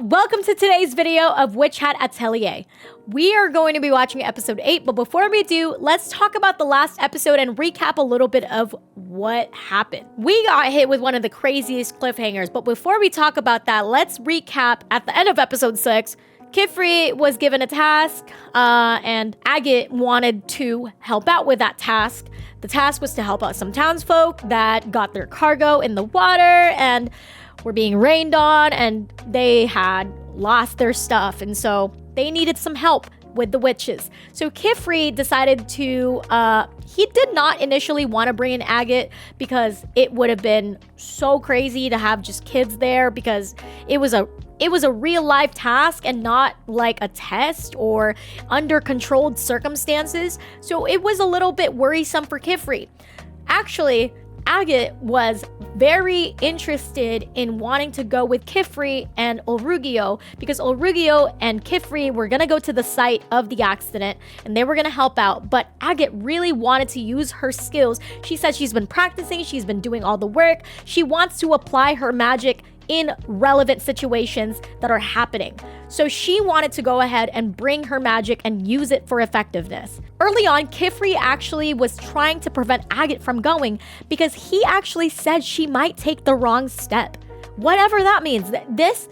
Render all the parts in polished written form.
Welcome to today's video of Witch Hat Atelier. We are going to be watching episode 8, but before we do, let's talk about the last episode and recap a little bit of what happened. We got hit with one of the craziest cliffhangers, but before we talk about that, let's recap at the end of episode 6. Kifri was given a task, and Agate wanted to help out with that task. The task was to help out some townsfolk that got their cargo in the water and were being rained on, and they had lost their stuff, and so they needed some help with the witches. So Kifri decided to, he did not initially want to bring in Agate because it would have been so crazy to have just kids there, because it was a real life task and not like a test or under controlled circumstances. So it was a little bit worrisome for Kifri. Actually, Agate was very interested in wanting to go with Kifri and Olrugio, because Olrugio and Kifri were going to go to the site of the accident and they were going to help out, but Agate really wanted to use her skills. She said she's been practicing, she's been doing all the work, she wants to apply her magic in relevant situations that are happening. So she wanted to go ahead and bring her magic and use it for effectiveness. Early on, Kifri actually was trying to prevent Agate from going because he actually said she might take the wrong step. Whatever that means. This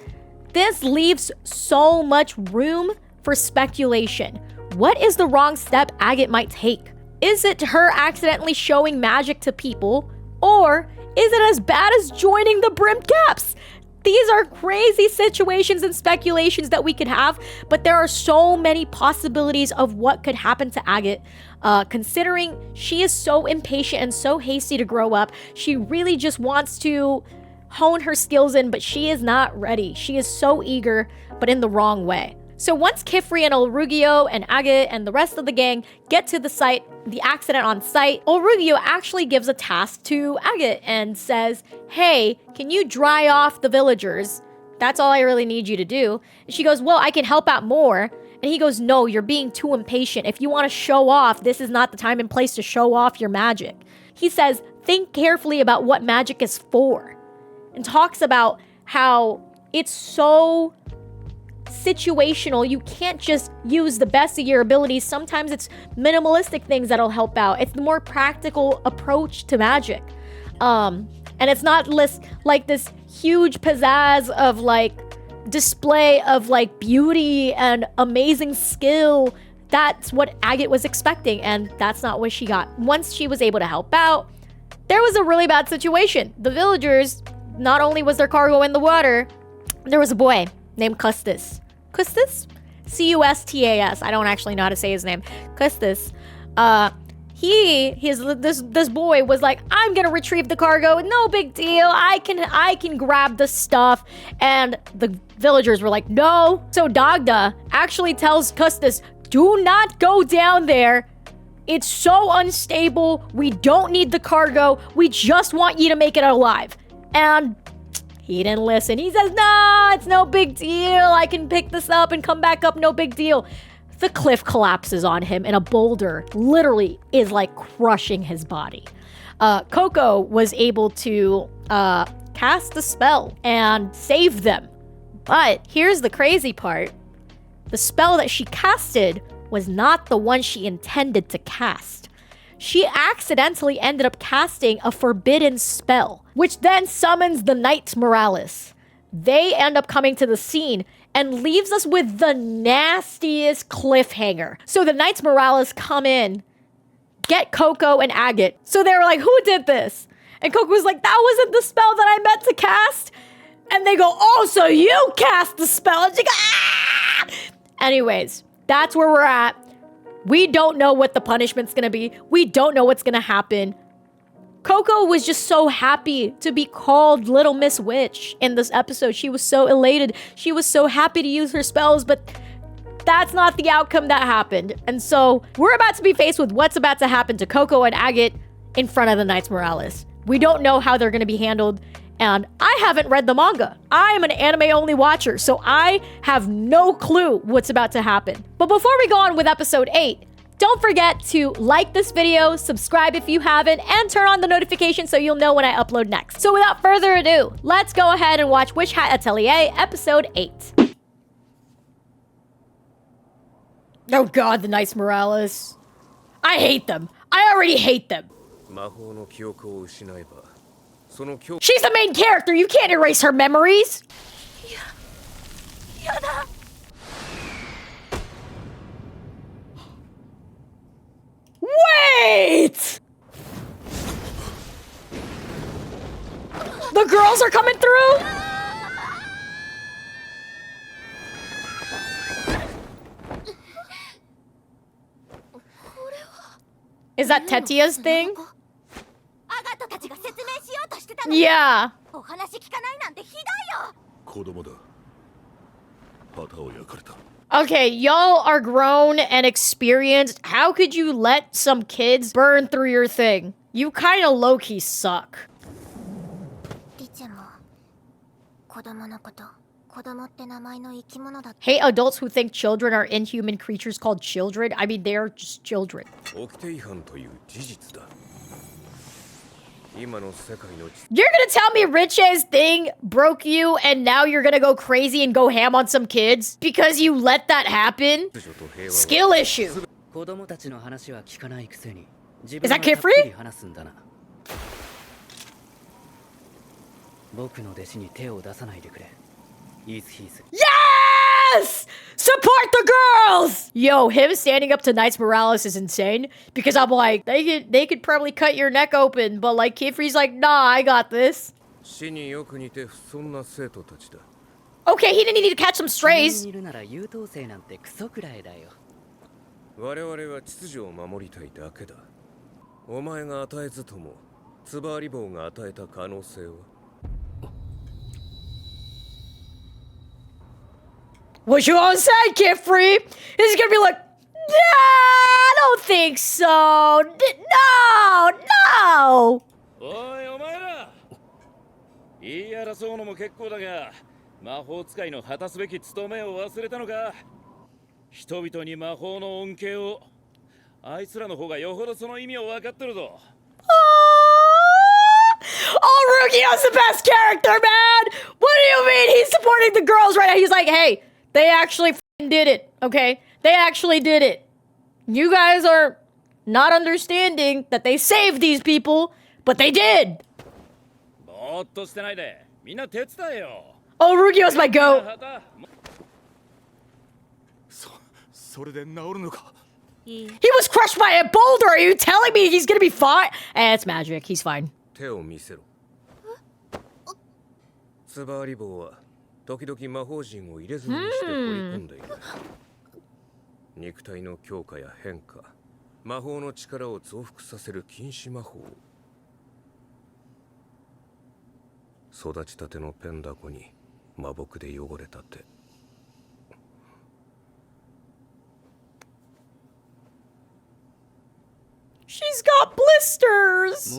leaves so much room for speculation. What is the wrong step Agate might take? Is it her accidentally showing magic to people, or is it as bad as joining the Brim Caps? These are crazy situations and speculations that we could have, but there are so many possibilities of what could happen to Agate, considering she is so impatient and so hasty to grow up. She really just wants to hone her skills in, but she is not ready. She is so eager, but in the wrong way. So once Kifri and Olrugio and Agate and the rest of the gang get to the site, the accident on site, Olrugio actually gives a task to Agate and says, hey, can you dry off the villagers? That's all I really need you to do. And she goes, well, I can help out more. And he goes, no, you're being too impatient. If you want to show off, this is not the time and place to show off your magic. He says, think carefully about what magic is for, and talks about how it's so situational. You can't just use the best of your abilities. Sometimes it's minimalistic things that'll help out. It's the more practical approach to magic. And it's not like this huge pizzazz of like display of like beauty and amazing skill. That's what Agate was expecting, and that's not what she got. Once she was able to help out, there was a really bad situation. The villagers, not only was their cargo in the water, there was a boy named Custis. Custis? C-U-S-T-A-S. I don't actually know how to say his name. Custis. This boy was like, I'm gonna retrieve the cargo. No big deal. I can grab the stuff. And the villagers were like, no. So Dagda actually tells Custis, do not go down there. It's so unstable. We don't need the cargo. We just want you to make it alive. And he didn't listen. He says, nah, it's no big deal. I can pick this up and come back up. No big deal. The cliff collapses on him and a boulder literally is like crushing his body. Coco was able to cast a spell and save them. But here's the crazy part. The spell that she casted was not the one she intended to cast. She accidentally ended up casting a forbidden spell, which then summons the Knights Morales. They end up coming to the scene and leaves us with the nastiest cliffhanger. So the Knights Morales come in, get Coco and Agate. So they were like, who did this? And Coco was like, that wasn't the spell that I meant to cast. And they go, oh, so you cast the spell. And she goes, ah! Anyways, that's where we're at. We don't know what the punishment's gonna be. We don't know what's gonna happen. Coco was just so happy to be called Little Miss Witch in this episode. She was so elated. She was so happy to use her spells, but that's not the outcome that happened. And so we're about to be faced with what's about to happen to Coco and Agate in front of the Knights Morales. We don't know how they're gonna be handled. And I haven't read the manga. I am an anime-only watcher, so I have no clue what's about to happen. But before we go on with episode 8, don't forget to like this video, subscribe if you haven't, and turn on the notifications so you'll know when I upload next. So without further ado, let's go ahead and watch Witch Hat Atelier episode 8. Oh god, the Knights Morales. I hate them. I already hate them. She's the main character. You can't erase her memories. Wait! The girls are coming through? Is that Tetia's thing? Yeah. Okay, y'all are grown and experienced. How could you let some kids burn through your thing? You kind of low-key suck. Hate adults who think children are inhuman creatures called children. I mean, they're just children. You're gonna tell me Rich's thing broke you and now you're gonna go crazy and go ham on some kids because you let that happen? Skill issue. Is that kid free? Yes! Support the girls! Yo, him standing up to Knights Morales is insane because I'm like, they could probably cut your neck open, but like Kid Free's like, nah, I got this. Okay, he didn't need to catch some strays. What you gonna say, Kid Free? Is he gonna be like, nah, I don't think so. No, no. Oh, Rugio's the best character, man. What do you mean he's supporting the girls right now? He's like, hey, they actually did it, okay? They actually did it. You guys are not understanding that they saved these people, but they did. Oh, Rugio's my goat. He was crushed by a boulder. Are you telling me he's gonna be fine? Eh, it's magic. He's fine. She's got blisters.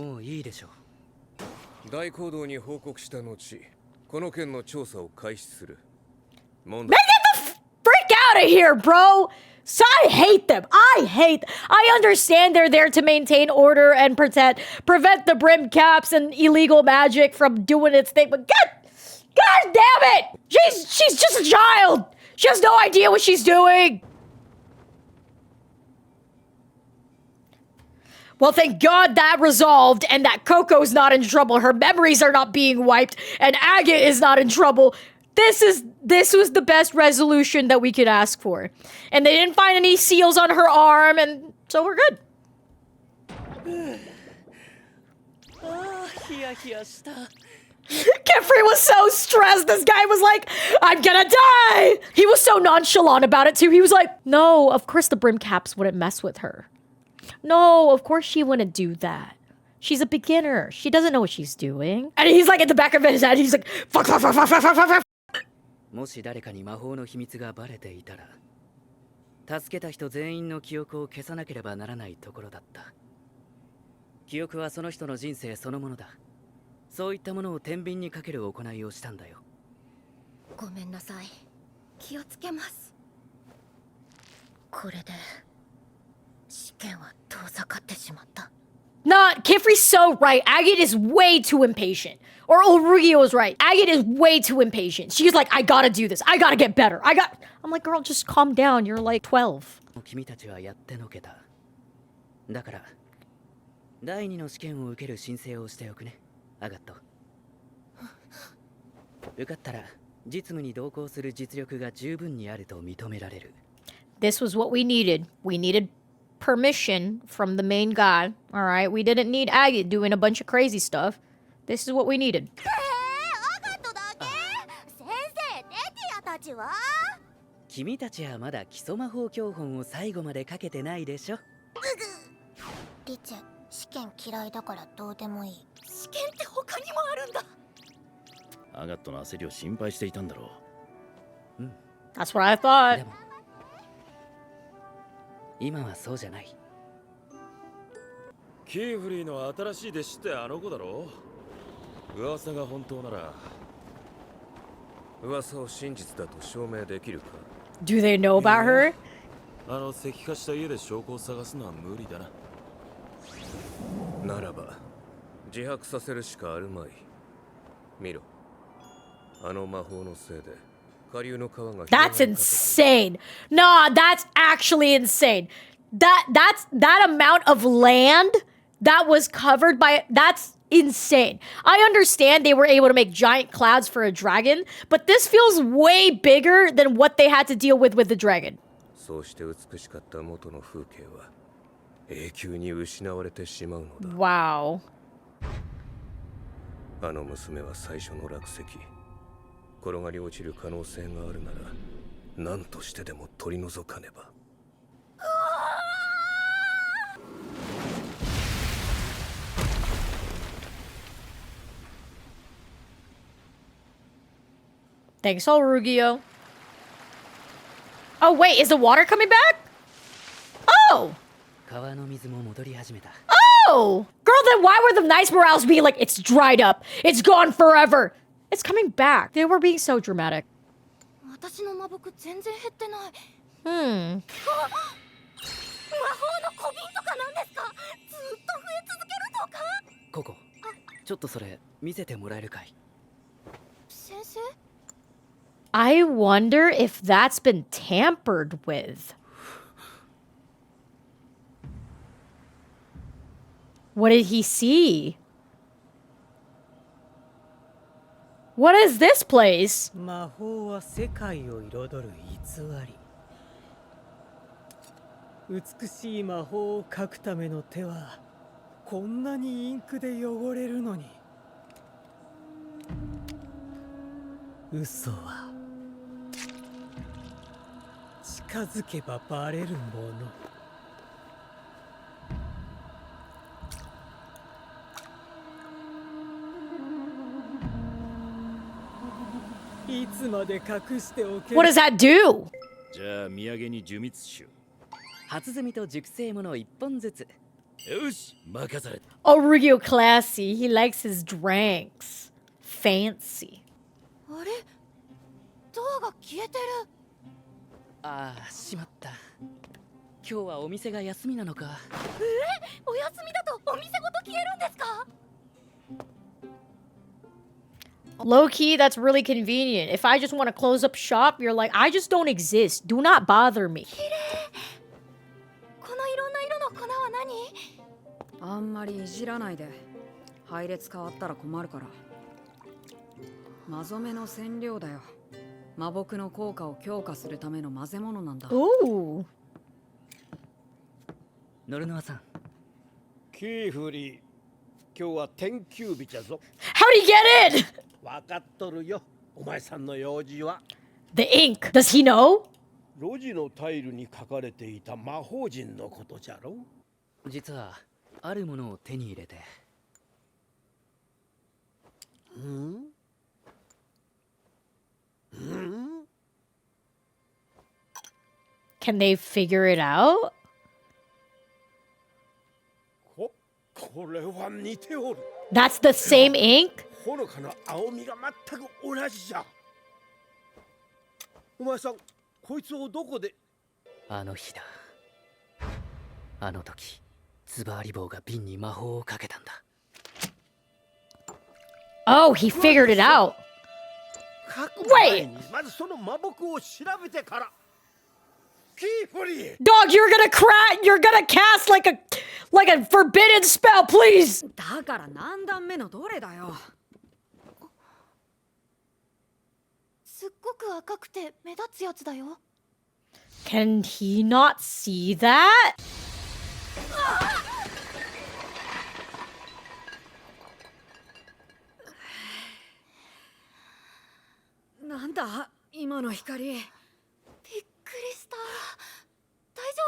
Get the freak out of here, bro. So I hate them. I understand they're there to maintain order and prevent the brim caps and illegal magic from doing its thing. But God damn it! She's just a child. She has no idea what she's doing. Well, thank God that resolved and that Coco's not in trouble. Her memories are not being wiped and Agate is not in trouble. This was the best resolution that we could ask for. And they didn't find any seals on her arm, and so we're good. Kefri was so stressed. This guy was like, I'm gonna die. He was so nonchalant about it too. He was like, no, of course the brim caps wouldn't mess with her. No, of course she wouldn't do that. She's a beginner. She doesn't know what she's doing. And he's like at the back of his head, he's like, fuck. もし誰かに魔法の秘密がバレていたら、助けた人全員の記憶を消さなければならないところだった。記憶はその人の人生そのものだ。そういったものを天秤にかける行いをしたんだよ。ごめんなさい。気をつけます。これで試験は遠ざかってしまった。Not Kifri's so right. Agate is way too impatient. Or Ulrugio is right. Agate is way too impatient. She's like, I gotta do this. I gotta get better. I'm like, girl, just calm down. You're like 12. 君たちはやってのけた。だから第二の試験を受ける申請をしておくね、アガット。受かったら実務に同行する実力が十分にあると認められる。This was what we needed. We needed permission from the main guy. All right, we didn't need Agate doing a bunch of crazy stuff. This is what we needed. アガットだけ？先生、テティアたちは？君たちはまだ基礎魔法教本を最後までかけてないでしょ。リチェ、試験嫌いだからどうでもいい。試験って他にもあるんだ。アガットの焦りを心配していたんだろう。That's what I thought. でも今はそうじゃない。キーフリーの新しい弟子ってあの子だろ。噂が本当なら噂を真実だと証明できるか。 Do they know about her? あの石化した家で証拠を探すのは無理だな。ならば自白させるしかあるまい。見ろ、あの魔法のせいで下流の川が。 That's insane. Nah, that's actually insane. That amount of land that was covered by that's insane. I understand they were able to make giant clouds for a dragon, but this feels way bigger than what they had to deal with the dragon. そうして美しかった元の風景は永久に失われてしまうのだ。 Wow. あの娘は最初の落石。転がり落ちる可能性があるなら何としてでも取り除かねば。 Thanks, Olrugio. Oh, wait, is the water coming back? Oh! 川の水も戻り始めた。 Oh! Girl, then why were the nice morales being like, it's dried up, it's gone forever? It's coming back. They were being so dramatic. 私の魔力全然減ってない。Hmm. 魔法の小瓶とかなんですか？ずっと増え続けるとか？ココ、ちょっとそれ見せてもらえるかい？先生？ I wonder if that's been tampered with. What did he see? What is this place? 魔法は世界を彩る偽り。美しい魔法を描くための手はこんなにインクで汚れるのに。嘘は近づけばバレるもの。いつまで隠しておけ。 What does that do? じゃあ土産に呪蜜酒。初摘みと熟成もの1本ずつ。よし、任された。 Olrugio classy. He likes his drinks. Fancy. あれ？ドアが消えてる。ああ、しまった。今日はお店が休みなのか。お休みだとお店ごと消えるんですか？ Low key, that's really convenient. If I just want to close up shop, you're like, I just don't exist. Do not bother me. このいろんな色の粉は何？あんまりいじらないで。配列変わったら困るから。マゾメの染料だよ。魔木の効果を強化するための混ぜ物なんだ。Ooh. ノルノアさん。キーフリー、今日は天休日じゃぞ。 How'd he get in? わかっとるよ、お前さんの用事は。 The ink. Does he know? 路地のタイルに書かれていた魔法陣のことじゃろ。実はあるものを手に入れて。Can they figure it out? これは似ておる。 That's the same ink? ほのかな青みが全く同じじゃ。お前さん、こいつをどこで？あの日だ。あの時ズバーリ棒が瓶に魔法をかけたんだ。 Oh, he figured it out. 書く前にまずその魔木を調べてから。キーフリー Dog, you're gonna cast like a forbidden spell, please. だから何段目のどれだよ。すっごく赤くて目立つやつだよ。 Can he not see that? なんだ今の光。びっくりした。大丈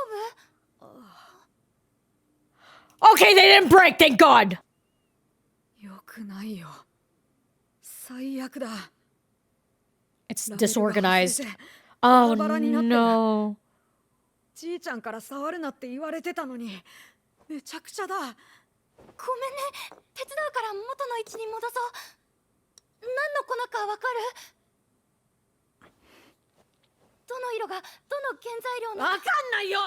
夫？ Okay, they didn't break, thank God. よくないよ。最悪だ。 It's ラベルが外れ disorganized. て Oh バラバラになってる。 no. じいちゃんから触るなって言われてたのに、めちゃくちゃだ。ごめんね。手伝うから元の位置に戻そう。何の粉かわかる？どの色がどの原材料の？わかんないよ。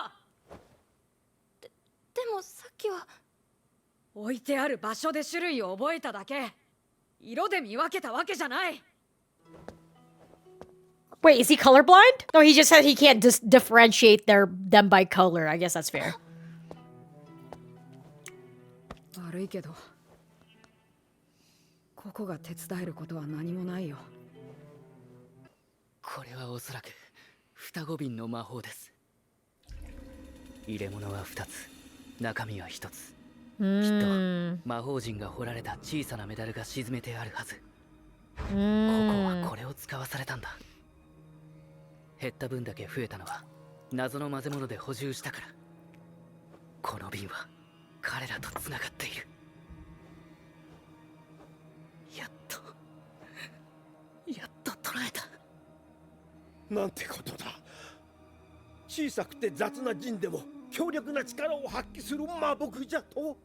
でもさっきは。置いてある場所で種類を覚えただけ。色で見分けたわけじゃない。 Wait, is he colorblind? No, he just said he can't differentiate them by color. I guess that's fair. 悪いけど、ここが手伝えることは何もないよ。これはおそらく双子瓶の魔法です。入れ物は2つ、中身は1つ。きっと魔法陣が彫られた小さなメダルが沈めてあるはず。ここはこれを使わされたんだ。減った分だけ増えたのは謎の混ぜ物で補充したから。この瓶は彼らとつながっている。やっと捉えた。なんてことだ。小さくて雑な陣でも強力な力を発揮する魔木じゃと。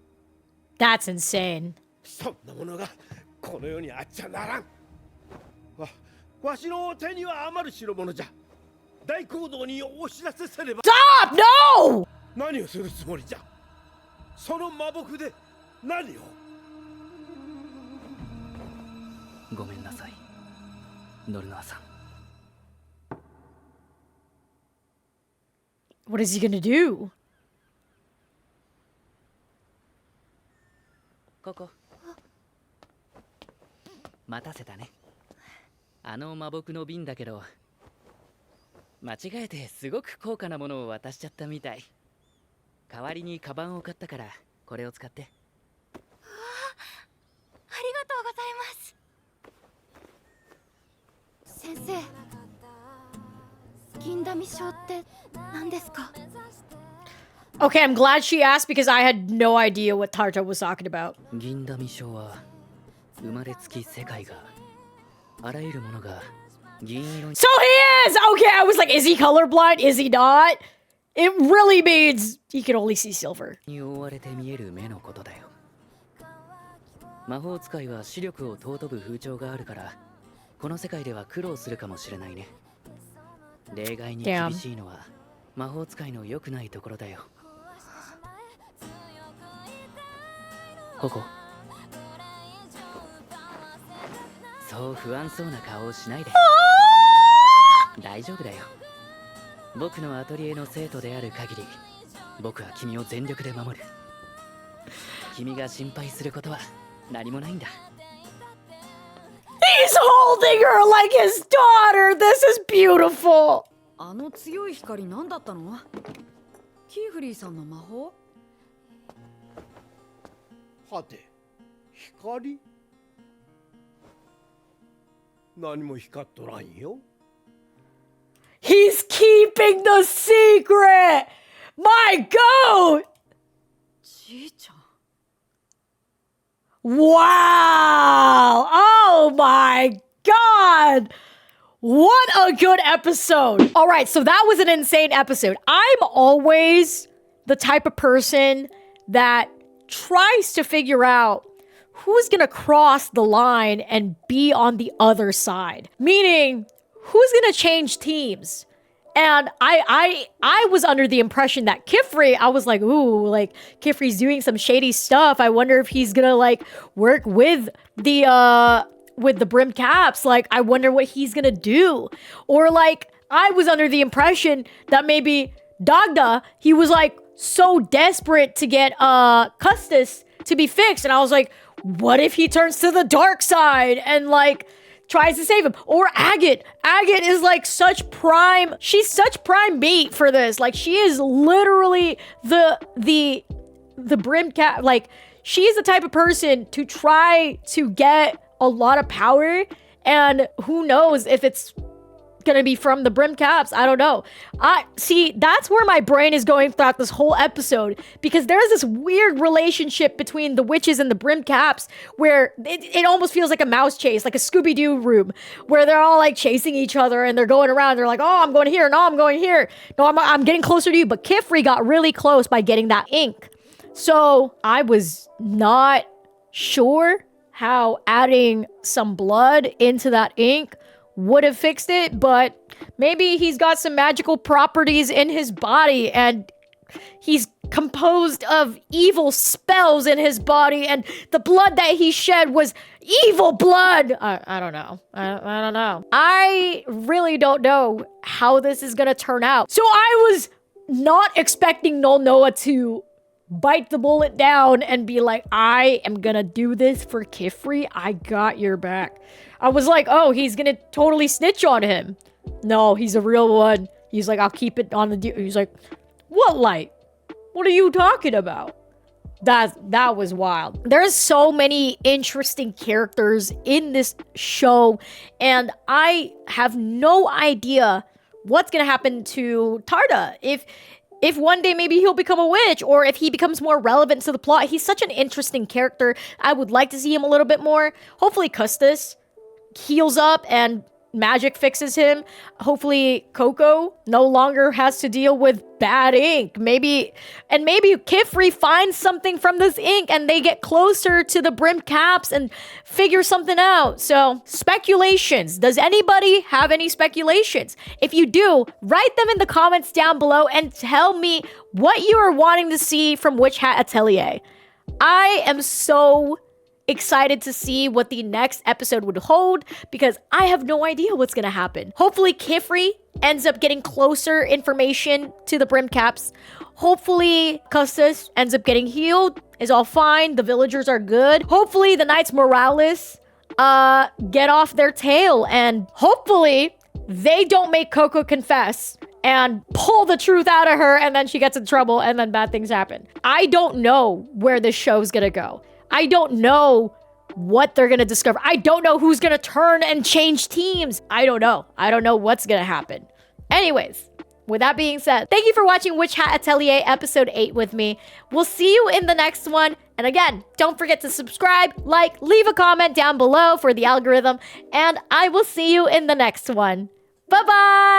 That's insane. そんなものがこの世にあっちゃならん。わしの手には余る代物じゃ。大行動にお知らせせれば。 Stop! No! 何をするつもりじゃ。その魔木で何を。ごめんなさい、ノルノアさん。 What is he gonna do? ここ待たせたね。あの魔木の瓶だけど、間違えてすごく高価なものを渡しちゃったみたい。代わりにカバンを買ったからこれを使って。ありがとうございます。先生、銀ダミ症って何ですか？ Okay, I'm glad she asked because I had no idea what Tarta was talking about. 銀ダミ症は生まれつき世界があらゆるものが銀色に。 So he is! Okay, I was like, is he colorblind? Is he not? It really means he can only see silver. に覆われて見える目のことだよ。魔法使いは視力を尊ぶ風潮があるから、この世界では苦労するかもしれないね。例外に厳しいのは魔法使いの良くないところだよ。ここ。そう不安そうな顔をしないで。大丈夫だよ。僕のアトリエの生徒である限り、僕は君を全力で守る。君が心配することは何もないんだ。 He's holding her like his daughter. This is beautiful. あの強い光何だったの？キーフリーさんの魔法？はて、光？何も光っとらんよ。 He's keeping the secret. My goat. じいちゃん。 Wow. Oh my God. What a good episode. All right, so that was an insane episode. I'm always the type of person that tries to figure out who's gonna cross the line and be on the other side. Meaning, who's gonna change teams? And I was under the impression that Kifri, I was like, ooh, like Kifri's doing some shady stuff. I wonder if he's gonna like work with the brim caps. Like, I wonder what he's gonna do. Or like, I was under the impression that maybe Dagda, he was like so desperate to get Custis to be fixed. And I was like, what if he turns to the dark side and like tries to save him? Or Agate. Agate is like she's such prime bait for this. Like, she is literally the brim cap. Like, she is the type of person to try to get a lot of power, and who knows if it's gonna be from the brim caps. I don't know. That's where my brain is going throughout this whole episode, because there's this weird relationship between the witches and the brim caps where it almost feels like a mouse chase, like a Scooby-Doo room, where they're all like chasing each other and they're going around. They're like, oh, I'm going here. No, I'm going here. No, I'm getting closer to you. But Kifri got really close by getting that ink. So I was not sure how adding some blood into that ink would have fixed it, but maybe he's got some magical properties in his body and he's composed of evil spells in his body, and the blood that he shed was evil blood. I don't know. I don't know. I really don't know how this is gonna turn out. So I was not expecting Null Noah to bite the bullet down and be like, I am gonna do this for Kifri. I got your back. I was like, oh, he's gonna totally snitch on him. No, he's a real one. He's like, I'll keep it on the deal. He's like, what light? What are you talking about? That was wild. There's so many interesting characters in this show, and I have no idea what's gonna happen to Tarda. If one day maybe he'll become a witch, or if he becomes more relevant to the plot. He's such an interesting character. I would like to see him a little bit more. Hopefully Custis heals up and magic fixes him. Hopefully Coco no longer has to deal with bad ink. Maybe Kifri finds something from this ink and they get closer to the brim caps and figure something out. So, speculations. Does anybody have any speculations? If you do, write them in the comments down below and tell me what you are wanting to see from Witch Hat Atelier. I am so excited to see what the next episode would hold, because I have no idea what's gonna happen. Hopefully Kifri ends up getting closer information to the brim caps. Hopefully Custis ends up getting healed, is all fine, the villagers are good. Hopefully the Knights Morales get off their tail, and hopefully they don't make Coco confess and pull the truth out of her, and then she gets in trouble and then bad things happen. I don't know where this show's gonna go. I don't know what they're gonna discover. I don't know who's gonna turn and change teams. I don't know. I don't know what's gonna happen. Anyways, with that being said, thank you for watching Witch Hat Atelier episode 8 with me. We'll see you in the next one. And again, don't forget to subscribe, like, leave a comment down below for the algorithm, and I will see you in the next one. Bye-bye!